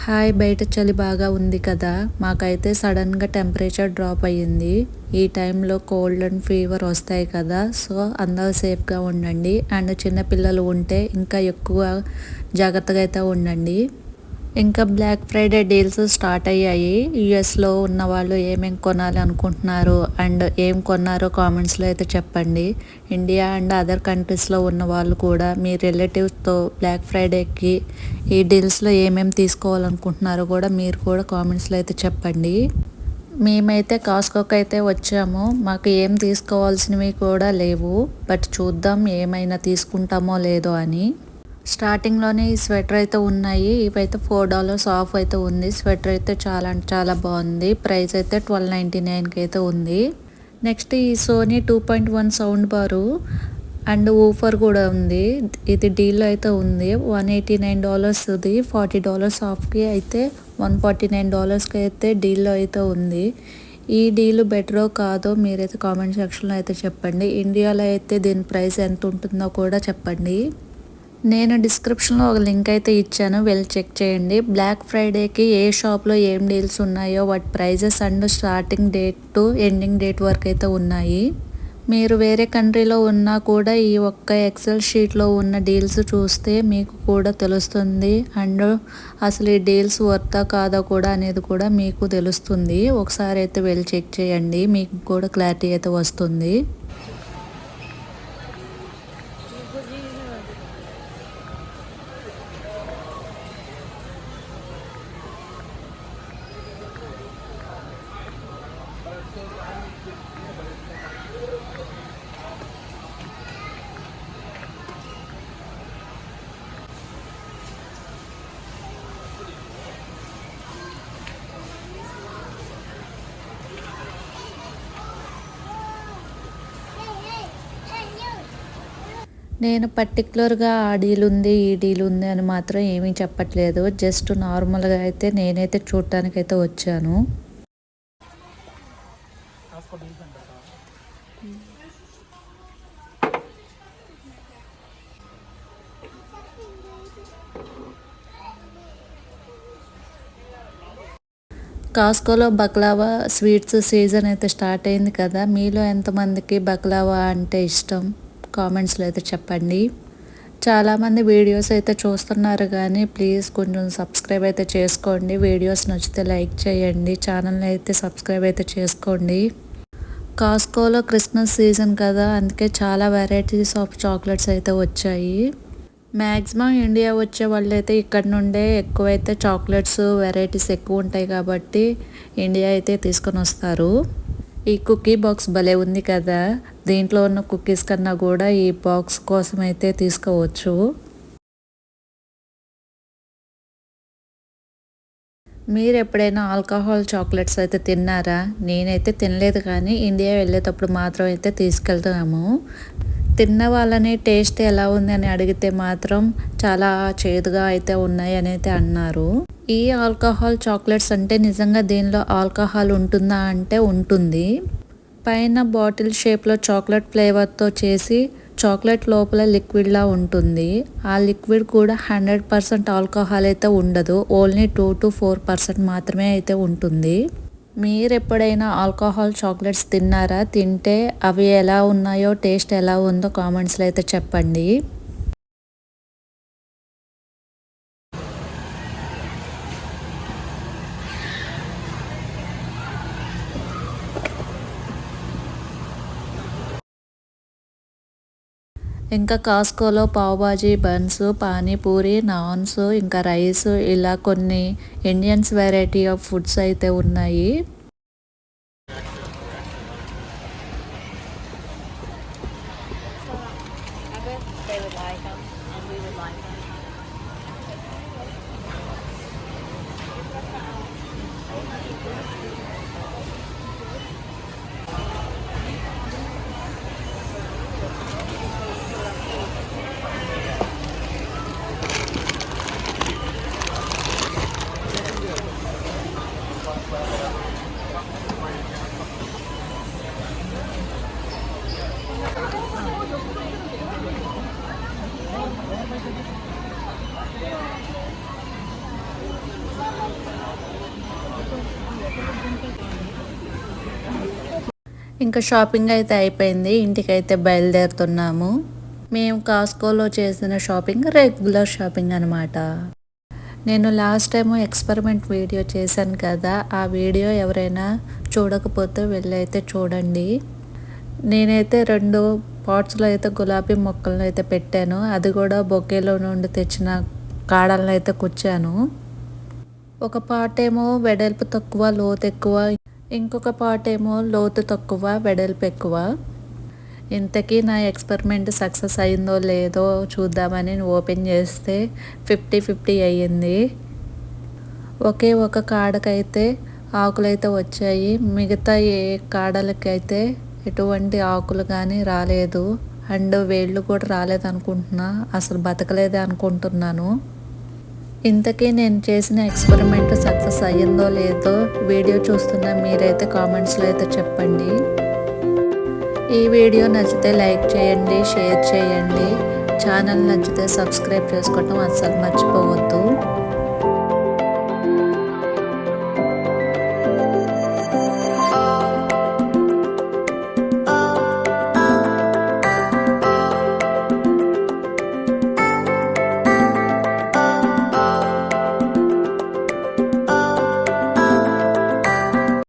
Hi, బయట చలి బాగా ఉంది కదా. మాకైతే సడన్గా టెంపరేచర్ డ్రాప్ అయ్యింది. ఈ టైంలో కోల్డ్ అండ్ ఫీవర్ వస్తాయి కదా. సో అందరూ సేఫ్గా ఉండండి. అండ్ చిన్నపిల్లలు ఉంటే ఇంకా ఎక్కువ జాగ్రత్తగా అయితే ఉండండి. ఇంకా బ్లాక్ ఫ్రైడే డీల్స్ స్టార్ట్ అయ్యాయి. యుఎస్లో ఉన్న వాళ్ళు ఏమేమి కొనాలి అనుకుంటున్నారు అండ్ ఏం కొన్నారో కామెంట్స్లో అయితే చెప్పండి. ఇండియా అండ్ అదర్ కంట్రీస్లో ఉన్న వాళ్ళు కూడా మీ రిలేటివ్స్తో బ్లాక్ ఫ్రైడేకి ఈ డీల్స్లో ఏమేమి తీసుకోవాలనుకుంటున్నారో కూడా మీరు కూడా కామెంట్స్లో అయితే చెప్పండి. మేమైతే కాస్కోకి అయితే వచ్చాము. మాకు ఏం తీసుకోవాల్సినవి కూడా లేవు. బట్ చూద్దాం ఏమైనా తీసుకుంటామో లేదో అని. స్టార్టింగ్లోనే ఈ స్వెటర్ అయితే ఉన్నాయి. ఇవైతే $4 ఆఫ్ అయితే ఉంది. స్వెటర్ అయితే చాలా అంటే చాలా బాగుంది. ప్రైస్ అయితే $12.99కి అయితే ఉంది. నెక్స్ట్ ఈ Sony 2.1 sound bar and woofer కూడా ఉంది. ఇది డీల్లో అయితే ఉంది. $189ది $40 ఆఫ్కి అయితే $149కి అయితే డీల్లో అయితే ఉంది. ఈ డీల్ బెటరో కాదో మీరైతే కామెంట్ సెక్షన్లో అయితే చెప్పండి. ఇండియాలో అయితే దీని ప్రైస్ ఎంత ఉంటుందో కూడా చెప్పండి. నేను డిస్క్రిప్షన్లో ఒక లింక్ అయితే ఇచ్చాను, వెళ్ళి చెక్ చేయండి. బ్లాక్ ఫ్రైడేకి ఏ షాప్లో ఏం డీల్స్ ఉన్నాయో వాటి prices and starting date to ending date వరకు అయితే ఉన్నాయి. మీరు వేరే కంట్రీలో ఉన్నా కూడా ఈ ఒక్క ఎక్సెల్ షీట్లో ఉన్న డీల్స్ చూస్తే మీకు కూడా తెలుస్తుంది. అండ్ అసలు ఈ డీల్స్ వర్తా కాదా కూడా అనేది కూడా మీకు తెలుస్తుంది. ఒకసారి అయితే వెళ్ళి చెక్ చేయండి, మీకు కూడా క్లారిటీ అయితే వస్తుంది. నేను పర్టికులర్గా ఆ డీల్ ఉంది ఈ డీల్ ఉంది అని మాత్రం ఏమీ చెప్పట్లేదు. జస్ట్ నార్మల్గా అయితే నేనైతే చూడటానికైతే వచ్చాను. కాస్కోలో బక్లావా స్వీట్స్ సీజన్ అయితే స్టార్ట్ అయింది కదా. మీలో ఎంతమందికి బక్లావా అంటే ఇష్టం కామెంట్స్లో అయితే చెప్పండి. చాలామంది వీడియోస్ అయితే చూస్తున్నారు కానీ ప్లీజ్ కొంచెం సబ్స్క్రైబ్ అయితే చేసుకోండి. వీడియోస్ నచ్చితే లైక్ చేయండి, ఛానల్ని అయితే సబ్స్క్రైబ్ అయితే చేసుకోండి. కాస్కోలో క్రిస్మస్ సీజన్ కదా, అందుకే చాలా వెరైటీస్ ఆఫ్ చాక్లెట్స్ అయితే వచ్చాయి. మ్యాక్సిమం ఇండియా వచ్చే వాళ్ళు అయితే ఇక్కడ నుండే ఎక్కువైతే చాక్లెట్స్ వెరైటీస్ ఎక్కువ ఉంటాయి కాబట్టి ఇండియా అయితే తీసుకొని వస్తారు. ఈ కుకీ బాక్స్ భలే ఉంది కదా. దీంట్లో ఉన్న కుకీస్ కన్నా కూడా ఈ బాక్స్ కోసం అయితే తీసుకోవచ్చు. మీరు ఎప్పుడైనా ఆల్కహాల్ చాక్లెట్స్ అయితే తిన్నారా? నేనైతే తినలేదు కానీ ఇండియా వెళ్ళేటప్పుడు మాత్రం అయితే తీసుకెళ్తున్నాము. తిన్న వాళ్ళని టేస్ట్ ఎలా ఉంది అని అడిగితే మాత్రం చాలా చేదుగా అయితే ఉన్నాయి అని అయితే అన్నారు. ఈ ఆల్కహాల్ చాక్లెట్స్ అంటే నిజంగా దీనిలో ఆల్కహాల్ ఉంటుందా అంటే ఉంటుంది. పైన బాటిల్ షేప్లో చాక్లెట్ ఫ్లేవర్తో చేసి చాక్లెట్ లోపల లిక్విడ్లా ఉంటుంది. ఆ లిక్విడ్ కూడా 100% ఆల్కహాల్ అయితే ఉండదు. ఓన్లీ 2 to 4% మాత్రమే అయితే ఉంటుంది. మీరు ఎప్పుడైనా ఆల్కహాల్ చాక్లెట్స్ తిన్నారా? తింటే అవి ఎలా ఉన్నాయో టేస్ట్ ఎలా ఉందో కామెంట్స్లో అయితే చెప్పండి. ఇంకా కాస్కోలో పావుబాజీ, బన్స్, పానీపూరి, నాన్స్, ఇంకా రైస్ ఇలా కొన్ని ఇండియన్స్ వెరైటీ ఆఫ్ ఫుడ్స్ అయితే ఉన్నాయి. ఇంకా షాపింగ్ అయితే అయిపోయింది, ఇంటికైతే బయలుదేరుతున్నాము. మేము కాస్కోలో చేసిన షాపింగ్ రెగ్యులర్ షాపింగ్ అనమాట. నేను లాస్ట్ టైం ఎక్స్పెరిమెంట్ వీడియో చేశాను కదా, ఆ వీడియో ఎవరైనా చూడకపోతే వెళ్ళైతే చూడండి. నేనైతే 2 పాట్స్లో అయితే గులాబీ మొక్కలను అయితే పెట్టాను. అది కూడా బొకేలో నుండి తెచ్చిన కాడలను అయితే కుచ్చాను. ఒక పార్ట్ ఏమో వెడల్పు తక్కువ లోతు ఎక్కువ, ఇంకొక పార్ట్ ఏమో లోతు తక్కువ వెడల్పు ఎక్కువ. ఇంతకీ నా ఎక్స్పెరిమెంట్ సక్సెస్ అయిందో లేదో చూద్దామని ఓపెన్ చేస్తే 50-50 అయ్యింది. ఒకే ఒక కాడకైతే ఆకులైతే వచ్చాయి, మిగతా ఏ కాడలకైతే ఎటువంటి ఆకులు కానీ రాలేదు. అండ్ వేళ్ళు కూడా రాలేదు అనుకుంటున్నా, అసలు బతకలేదే అనుకుంటున్నాను. ఇంతకీ నేను చేసిన ఎక్స్పెరిమెంట్ సక్సెస్ అయ్యిందో లేదో వీడియో చూస్తున్న మీరైతే కామెంట్స్లో అయితే చెప్పండి. ఈ వీడియో నచ్చితే లైక్ చేయండి, షేర్ చేయండి. ఛానల్ నచ్చితే సబ్స్క్రైబ్ చేసుకోవటం అస్సలు మర్చిపోవద్దు.